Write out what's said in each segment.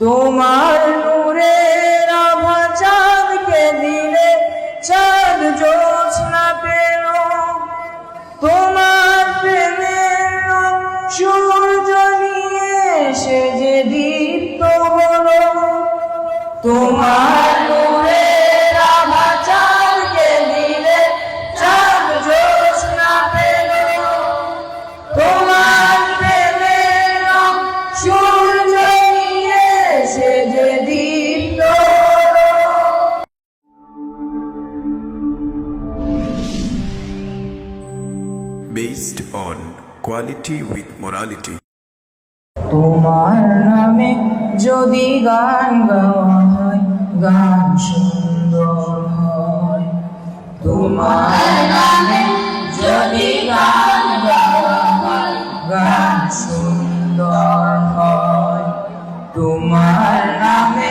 তোমার নূরের আভা চাঁদকে দিলে চাঁদ জ্যোৎস্না পেল। তোমার প্রেমের রং সূর্য নিয়ে সে যে দীপ্ত হলো। তোমার নূরের আভা চাঁদকে দিলে চাঁদ জ্যোৎস্না পেল। তোমার প্রেমের রং সূর্য নিয়ে সে যে দীপ্ত হলো। Based on quality with morality. তোমার নামে যদি গান গাওয়া হয়, গান সুন্দর হয়। তোমার নামে যদি গান গাওয়া হয়, গান সুন্দর হয়। তোমার নামে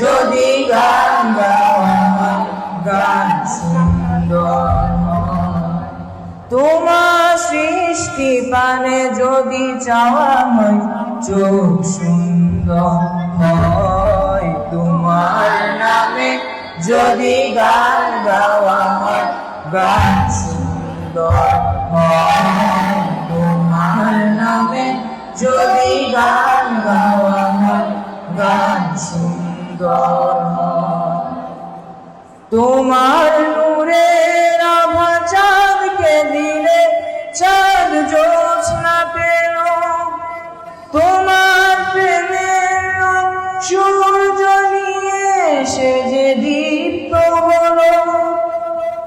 যদি গান গাওয়া হয়, গান সুন্দর হয়। তোমার সৃষ্টি পানে যদি চাওয়া হয়, চোখ সুন্দর হয়। তোমার নামে যদি গান গাওয়া হয়, গান সুন্দর হয়। তোমার নামে যদি গান গাওয়া হয়, গান সুন্দর হয়। তোমার নূরের আভা চাঁদকে দিলে চাঁদ জ্যোৎস্না পেল। তোমার প্রেমের রং সূর্য নিয়ে সে যে দীপ্ত হলো।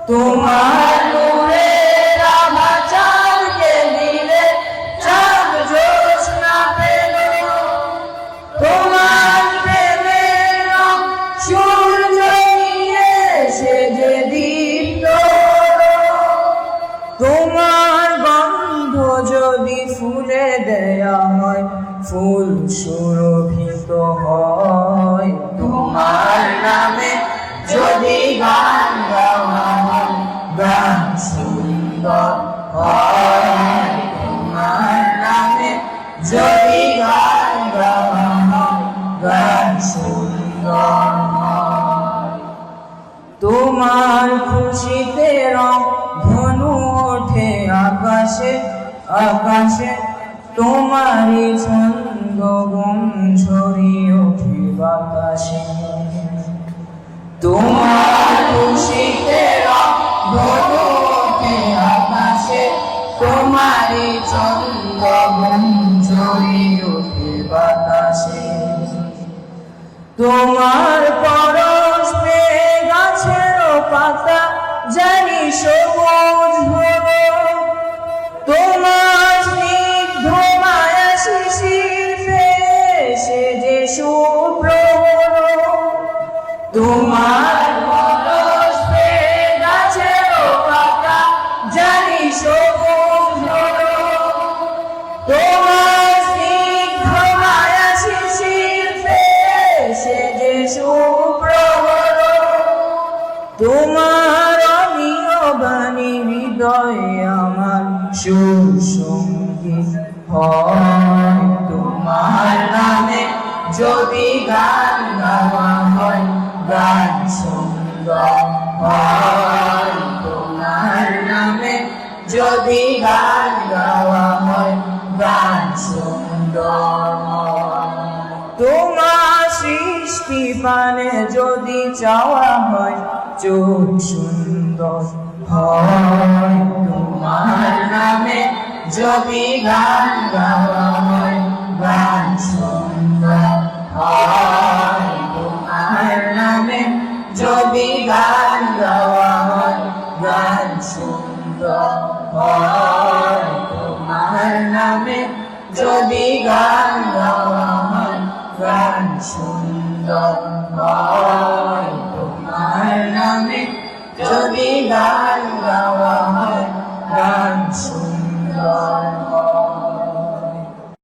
তোমার নূরের আভা চাঁদকে দিলে চাঁদ জ্যোৎস্না পেল। তোমার প্রেমের রং সূর্য নিয়ে সে যে দীপ্ত হলো। তোমার গন্ধ যদি ফুলে দেয়া হয়, ফুল সুরভিত হয়। তোমার নামে যদি গান গাওয়া হয়, গান সুন্দর হয়। তোমার নামে যদি গান গাওয়া হয়, গান সুন্দর হয়। তোমার খুশিতে রং ধনু ওঠে আকাশে আকাশে। তোমারই ছন্দ গুণ ছড়িয়ে ওঠে বাতাসে। তোমার খুশিতে রং ধনু ওঠে আকাশে। তোমারই ছন্দ গুণ ছড়িয়ে ওঠে বাতাসে। তোমার পরশ পেয়ে গাছের পাতা জানি সবুজ হলো। তোমার স্নিগ্ধ মায়া শিশির পেয়ে সে যে শুভ্র হলো। তোমার পরশ পেয়ে গাছের পাতা জানি সবুজ হলো। তোমার স্নিগ্ধ মায়া শিশির পেয়ে সে যে শুভ্র হলো। তোমার অমীয় বাণী হৃদয়ে আমার সুসঙ্গীত হয়। তোমার নামে যদি গান গাওয়া হয়, গান সুন্দর হয়। তোমার নামে যদি গান গাওয়া হয়, গান সুন্দর হয়। তোমার সৃষ্টি পানে যদি চাওয়া হয়, চোখ সুন্দর হয়। তোমার নামে যদি গান গাওয়া হয়, গান সুন্দর হয়। তোমার নামে যদি গান গাওয়া হয়, গান সুন্দর হয়। তোমার নামে যদি গান গাওয়া হয়, গান সুন্দর হয়। তোমার নামে যদি গান গাওয়া